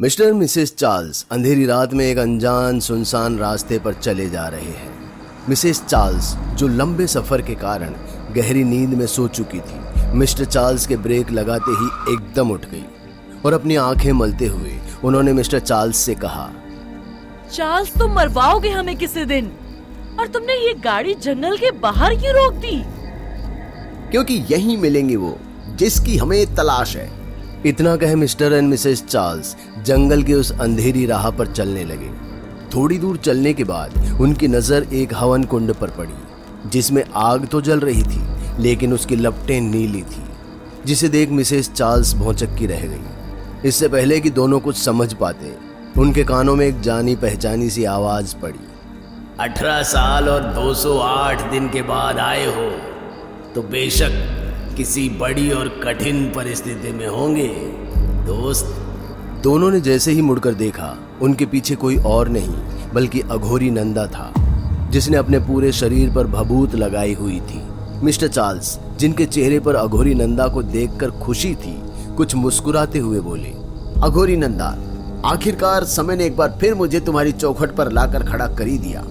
Mister और Mrs Charles अंधेरी रात में एक अनजान सुनसान रास्ते पर चले जा रहे हैं। मिसेस चार्ल्स जो लंबे सफर के कारण गहरी नींद में सो चुकी थी, मिस्टर चार्ल्स के ब्रेक लगाते ही एकदम उठ गई और अपनी आंखें मलते हुए उन्होंने मिस्टर चार्ल्स से कहा, चार्ल्स तुम मरवाओगे हमें किसी दिन, और तुमने ये गाड़ी जंगल के बाहर क्यों रोक दी? क्योंकि यहीं मिलेंगे वो जिसकी हमें तलाश है। इतना कहे मिस्टर एंड मिसेस चार्ल्स जंगल के उस अंधेरी राह पर चलने लगे। थोड़ी दूर चलने के बाद उनकी नजर एक हवन कुंड पर पड़ी जिसमें आग तो जल रही थी लेकिन उसकी लपटें नीली थी, जिसे देख मिसेस चार्ल्स भौचक्की रह गई। इससे पहले कि दोनों कुछ समझ पाते, उनके कानों में एक जानी पहचानी सी आवाज पड़ी। 18 साल और 208 दिन के बाद आए हो तो बेशक किसी बड़ी और कठिन परिस्थिति में होंगे दोस्त। दोनों ने जैसे ही मुड़कर देखा, उनके पीछे कोई और नहीं बल्कि अघोरी नंदा था, जिसने अपने पूरे शरीर पर भभूत लगाई हुई थी। मिस्टर चार्ल्स, जिनके चेहरे पर अघोरी नंदा को देखकर खुशी थी, कुछ मुस्कुराते हुए बोले, अघोरी नंदा, आखिरकार समय ने एक बार फिर मुझे तुम्हारी चौखट पर लाकर खड़ा कर ही दिया।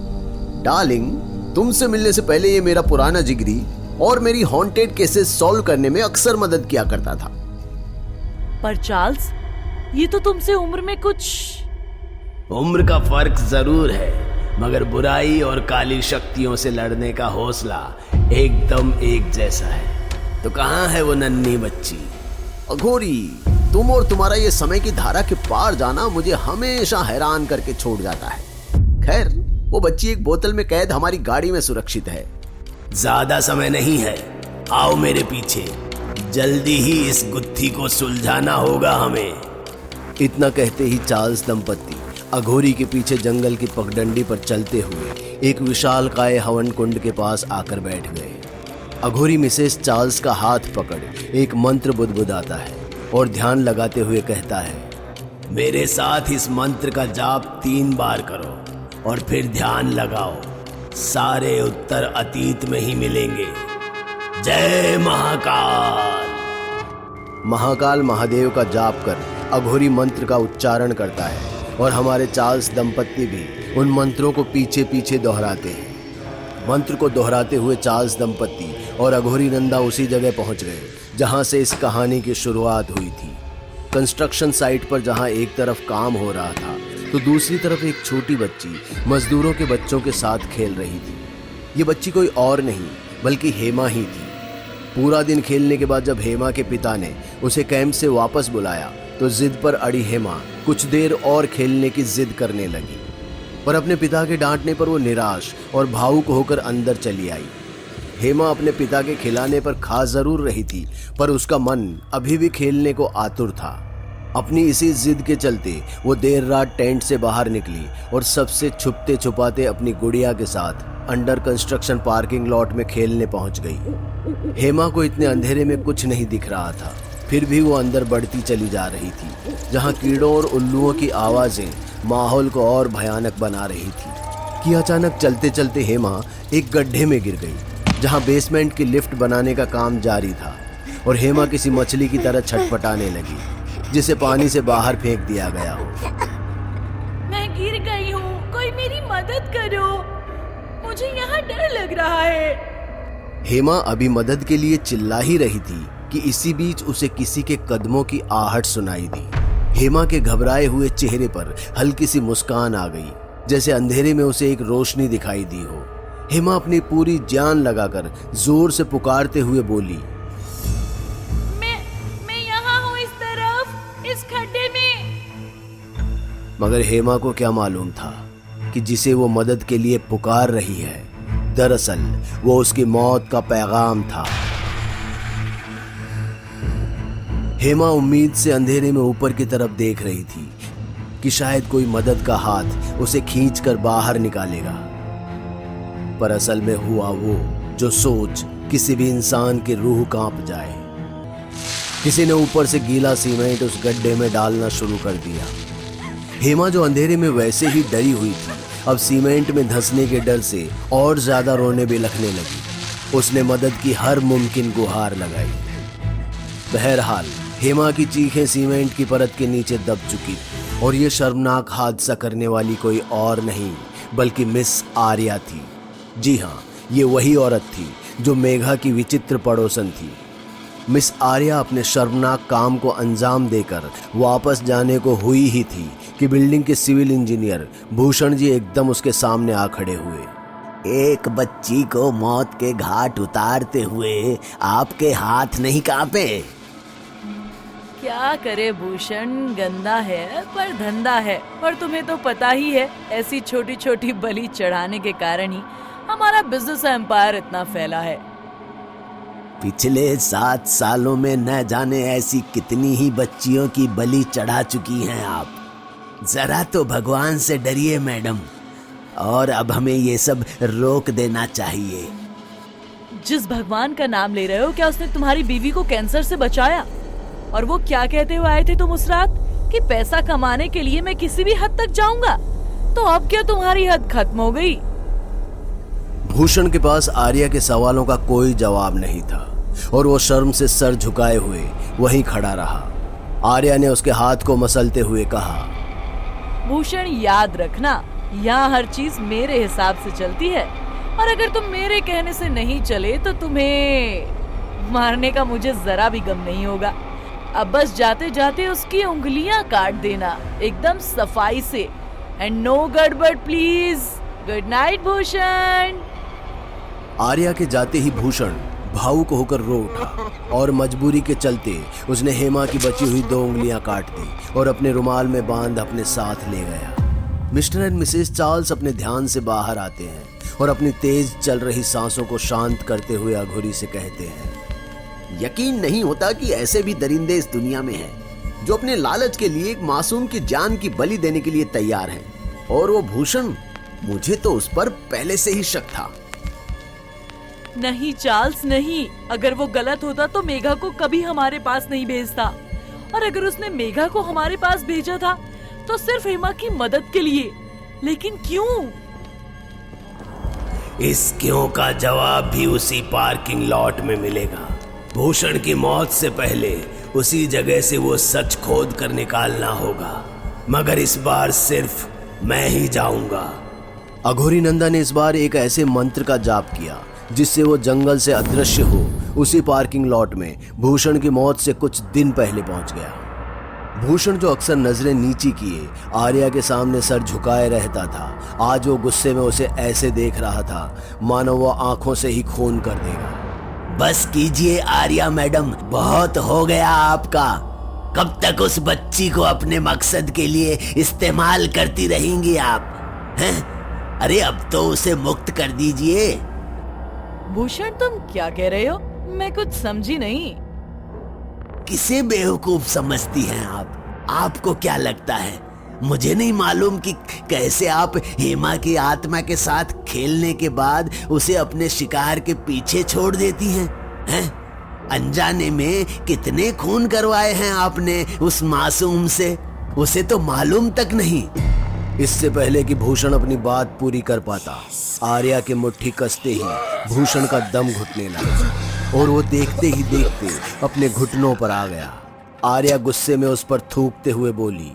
डार्लिंग, तुमसे मिलने से पहले ये मेरा पुराना जिगरी और मेरी हॉन्टेड केसेस सॉल्व करने में अक्सर मदद किया करता था। पर चार्ल्स, ये तो तुमसे उम्र में कुछ। उम्र का फर्क जरूर है, मगर बुराई और काली शक्तियों से लड़ने का हौसला एकदम एक जैसा है। तो कहाँ है वो नन्ही बच्ची? अघोरी, तुम और तुम्हारा ये समय की धारा के पार जाना मुझे हमेशा हैरान करके छोड़ जाता है। खैर, वो बच्ची एक बोतल में कैद हमारी गाड़ी में सुरक्षित है। ज्यादा समय नहीं है, आओ मेरे पीछे, जल्दी ही इस गुत्थी को सुलझाना होगा हमें। इतना कहते ही चार्ल्स दंपत्ति अघोरी के पीछे जंगल की पगडंडी पर चलते हुए एक विशालकाय हवन कुंड के पास आकर बैठ गए। अघोरी मिसेस चार्ल्स का हाथ पकड़ एक मंत्र बुदबुदाता है और ध्यान लगाते हुए कहता है, मेरे साथ इस मंत्र का जाप 3 बार करो और फिर ध्यान लगाओ, सारे उत्तर अतीत में ही मिलेंगे। जय महाकाल। महाकाल महादेव का जाप कर अघोरी मंत्र का उच्चारण करता है और हमारे चार्ल्स दंपत्ति भी उन मंत्रों को पीछे पीछे दोहराते हैं। मंत्र को दोहराते हुए चार्ल्स दंपत्ति और अघोरी नंदा उसी जगह पहुंच गए जहां से इस कहानी की शुरुआत हुई थी। कंस्ट्रक्शन साइट पर जहां एक तरफ काम हो रहा था तो दूसरी तरफ एक छोटी बच्ची मजदूरों के बच्चों के साथ खेल रही थी। ये बच्ची कोई और नहीं बल्कि हेमा ही थी। पूरा दिन खेलने के बाद जब हेमा के पिता ने उसे कैंप से वापस बुलाया तो जिद पर अड़ी हेमा कुछ देर और खेलने की जिद करने लगी, पर अपने पिता के डांटने पर वो निराश और भावुक होकर अंदर चली आई। हेमा अपने पिता के खिलाने पर खा जरूर रही थी, पर उसका मन अभी भी खेलने को आतुर था। अपनी इसी जिद के चलते वो देर रात टेंट से बाहर निकली और सबसे छुपते छुपाते अपनी गुड़िया के साथ अंडर कंस्ट्रक्शन पार्किंग लॉट में खेलने पहुंच गई। हेमा को इतने अंधेरे में कुछ नहीं दिख रहा था, फिर भी वो अंदर बढ़ती चली जा रही थी, जहां कीड़ों और उल्लुओं की आवाजें माहौल को और भयानक बना रही थी कि अचानक चलते चलते हेमा एक गड्ढे में गिर गई, जहां बेसमेंट की लिफ्ट बनाने का काम जारी था और हेमा किसी मछली की तरह छटपटाने लगी जिसे पानी से बाहर फेंक दिया गया हो। मैं गिर गई हूँ, कोई मेरी मदद करो, मुझे यहाँ डर लग रहा है। हेमा अभी मदद के लिए चिल्ला ही रही थी कि इसी बीच उसे किसी के कदमों की आहट सुनाई दी। हेमा के घबराए हुए चेहरे पर हल्की सी मुस्कान आ गई, जैसे अंधेरे में उसे एक रोशनी दिखाई दी हो। हेमा अपनी पूरी जान लगाकर जोर से पुकारते हुए बोली, मैं यहाँ हूँ, इस तरफ, इस खड्डे में। मगर हेमा को क्या मालूम था कि जिसे वो मदद के लिए पुकार रही है, दरअसल वो उसकी मौत का पैगाम था। हेमा उम्मीद से अंधेरे में ऊपर की तरफ देख रही थी कि शायद कोई मदद का हाथ उसे खींचकर बाहर निकालेगा, पर असल में हुआ वो जो सोच किसी भी इंसान की रूह कांप जाए। किसी ने ऊपर से गीला सीमेंट उस गड्ढे में डालना शुरू कर दिया। हेमा जो अंधेरे में वैसे ही डरी हुई थी, अब सीमेंट में धंसने के डर से और ज्यादा रोने बिलखने लगी। उसने मदद की हर मुमकिन गुहार लगाई। बहरहाल हेमा की चीखें सीमेंट की परत के नीचे दब चुकी और ये शर्मनाक हादसा करने वाली कोई और नहीं बल्कि मिस आर्या थी। जी हाँ, ये वही औरत थी जो मेघा की विचित्र पड़ोसन थी। मिस आर्या अपने शर्मनाक काम को अंजाम देकर वापस जाने को हुई ही थी कि बिल्डिंग के सिविल इंजीनियर भूषण जी एकदम उसके सामने आ खड़े हुए। एक बच्ची को मौत के घाट उतारते हुए आपके हाथ नहीं कांपे? क्या करे भूषण, गंदा है पर धंधा है। और तुम्हें तो पता ही है, ऐसी छोटी छोटी बलि चढ़ाने के कारण ही हमारा बिजनेस एम्पायर इतना फैला है। पिछले 7 सालों में न जाने ऐसी कितनी ही बच्चियों की बलि चढ़ा चुकी हैं आप। जरा तो भगवान से डरिए मैडम, और अब हमें ये सब रोक देना चाहिए। जिस भगवान का नाम ले रहे हो, क्या उसने तुम्हारी बीवी को कैंसर से बचाया? और वो क्या कहते हुए आए थे तुम उस रात कि पैसा कमाने के लिए मैं किसी भी हद तक जाऊंगा? तो अब क्या तुम्हारी हद खत्म हो गई? भूषण के पास आर्या के सवालों का कोई जवाब नहीं था और वो शर्म से सर झुकाए हुए वहीं खड़ा रहा। आर्या ने उसके हाथ को मसलते हुए कहा, भूषण याद रखना, यहाँ हर चीज मेरे हिसाब से चलती है, और अगर तुम मेरे कहने से नहीं चले तो तुम्हें मारने का मुझे जरा भी गम नहीं होगा। अब बस जाते जाते उसकी उंगलियां काट देना, एकदम सफाई से। एंड नो गड़बड़ please. Good night Bhushan. Arya के जाते ही भूषण भावुक होकर रो उठा और मजबूरी के चलते उसने हेमा की बची हुई 2 उंगलियां काट दी और अपने रुमाल में बांध अपने साथ ले गया। मिस्टर एंड मिसेस चार्ल्स अपने ध्यान से बाहर आते हैं और अपनी तेज चल रही सांसों को शांत करते हुए अघोरी से कहते हैं, यकीन नहीं होता कि ऐसे भी दरिंदे इस दुनिया में हैं जो अपने लालच के लिए एक मासूम की जान की बलि देने के लिए तैयार हैं। और वो भूषण, मुझे तो उस पर पहले से ही शक था। नहीं चार्ल्स नहीं, अगर वो गलत होता तो मेघा को कभी हमारे पास नहीं भेजता। और अगर उसने मेघा को हमारे पास भेजा था तो सिर्फ हेमा की मदद के लिए। लेकिन क्यों? इस क्यों का जवाब भी उसी पार्किंग लॉट में मिलेगा। भूषण की मौत से पहले उसी जगह से वो सच खोद कर निकालना होगा, मगर इस बार सिर्फ मैं ही जाऊंगा। अघोरी नंदा ने इस बार एक ऐसे मंत्र का जाप किया जिससे वो जंगल से अदृश्य हो उसी पार्किंग लॉट में भूषण की मौत से कुछ दिन पहले पहुंच गया। भूषण जो अक्सर नजरें नीची किए आर्या के सामने सर झुकाए रहता था, आज वो गुस्से में उसे ऐसे देख रहा था मानो वो आंखों से ही खून कर देगा। बस कीजिए आर्या मैडम, बहुत हो गया आपका। कब तक उस बच्ची को अपने मकसद के लिए इस्तेमाल करती रहेंगी आप, हैं? अरे अब तो उसे मुक्त कर दीजिए। भूषण तुम क्या कह रहे हो? मैं कुछ समझी नहीं। किसे बेवकूफ समझती हैं आप? आपको क्या लगता है मुझे नहीं मालूम कि कैसे आप हेमा की आत्मा के साथ खेलने के बाद उसे अपने शिकार के पीछे छोड़ देती हैं? हैं? अनजाने में कितने खून करवाए हैं आपने उस मासूम से, उसे तो मालूम तक नहीं। इससे पहले कि भूषण अपनी बात पूरी कर पाता, आर्या के मुट्ठी कसते ही भूषण का दम घुटने लगा और वो देखते ही देखते अपने घुटनों पर आ गया। आर्या गुस्से में उस पर थूकते हुए बोली,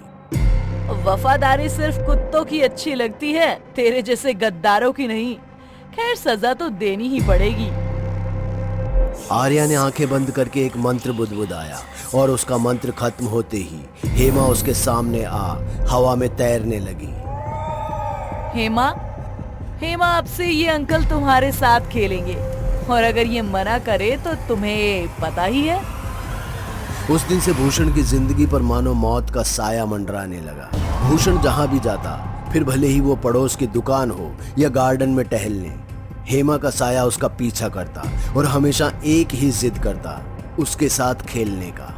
वफादारी सिर्फ कुत्तों की अच्छी लगती है, तेरे जैसे गद्दारों की नहीं। खैर सजा तो देनी ही पड़ेगी। आर्या ने आंखें बंद करके एक मंत्र बुदबुदाया और उसका मंत्र खत्म होते ही हेमा उसके सामने आ हवा में तैरने लगी। हेमा, हेमा अब से ये अंकल तुम्हारे साथ खेलेंगे, और अगर ये मना करे तो तुम्हें पता ही है। उस दिन से भूषण की जिंदगी पर मानो मौत का साया मंडराने लगा। भूषण जहां भी जाता, फिर भले ही वो पड़ोस की दुकान हो या गार्डन में टहलने, हेमा का साया उसका पीछा करता और हमेशा एक ही जिद करता, उसके साथ खेलने का।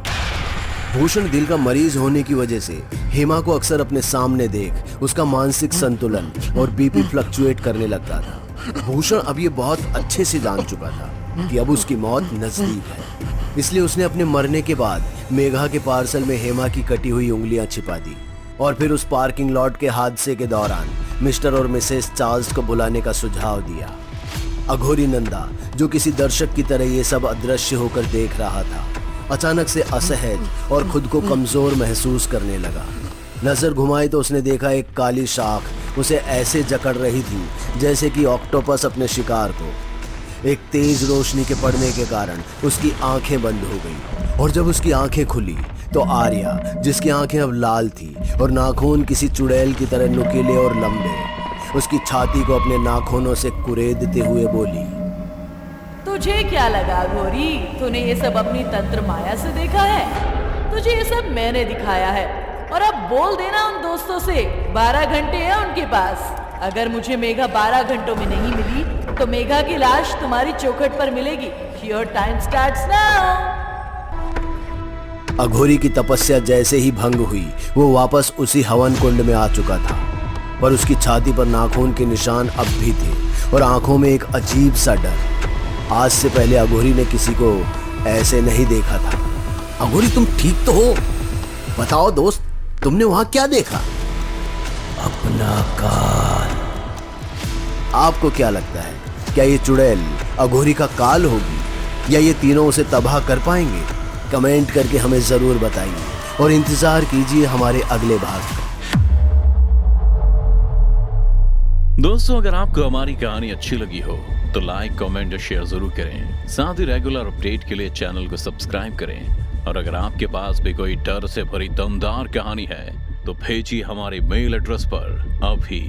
भूषण दिल का मरीज होने की वजह से हेमा को अक्सर अपने सामने देख उसका मानसिक संतुलन और बीपी फ्लक्चुएट करने लगता था। भूषण अब ये बहुत अच्छे से जान चुका था कि अब उसकी मौत नजदीक है, इसलिए उसने अपने मरने के बाद मेघा के पार्सल में हेमा की कटी हुई उंगलियां छिपा दी और फिर उस पार्किंग लॉट के हादसे के दौरान मिस्टर और मिसेस चार्ल्स को बुलाने का सुझाव दिया। अघोरी नंदा, जो किसी दर्शक की तरह ये सब अदृश्य होकर देख रहा था, अचानक से असहज और खुद को कमजोर महसूस करने लगा। नजर घुमाई तो उसने देखा एक काली शाख उसे ऐसे जकड़ रही थी जैसे कि ऑक्टोपस अपने शिकार को। एक तेज रोशनी के पड़ने के कारण उसकी आंखें बंद हो गई और जब उसकी आंखें खुली तो आर्या, जिसकी आंखें अब लाल थी और नाखून किसी चुड़ैल की तरह नुकीले और लंबे, उसकी छाती को अपने नाखूनों से कुरेदते हुए बोली, तुझे क्या लगा घोरी, तूने ये सब अपनी तंत्र माया से देखा है? तुझे ये सब मैंने दिखाया है। और अब बोल देना उन दोस्तों से, 12 घंटे हैं उनके पास। अगर मुझे मेघा 12 घंटों में नहीं मिली तो मेघा की लाश तुम्हारी चौखट पर मिलेगी। Your time starts now. अघोरी की तपस्या जैसे ही भंग हुई वो वापस उसी हवन कुंड में आ चुका था, पर उसकी छाती पर नाखून के निशान अब भी थे और आंखों में एक अजीब सा डर। आज से पहले अघोरी ने किसी को ऐसे नहीं देखा था। अघोरी, तुम ठीक तो हो? बताओ दोस्त, तुमने वहां क्या देखा? अपना काल। आपको क्या लगता है, क्या ये चुड़ैल अघोरी का काल होगी या ये तीनों उसे तबाह कर पाएंगे? कमेंट करके हमें जरूर बताइए और इंतजार कीजिए हमारे अगले भाग का। दोस्तों, अगर आपको हमारी कहानी अच्छी लगी हो तो लाइक, कमेंट और शेयर जरूर करें। साथ ही रेगुलर अपडेट के लिए चैनल को सब्सक्राइब करें। और अगर आपके पास भी कोई डर से भरी दमदार कहानी है तो भेजिए हमारे मेल एड्रेस पर अभी।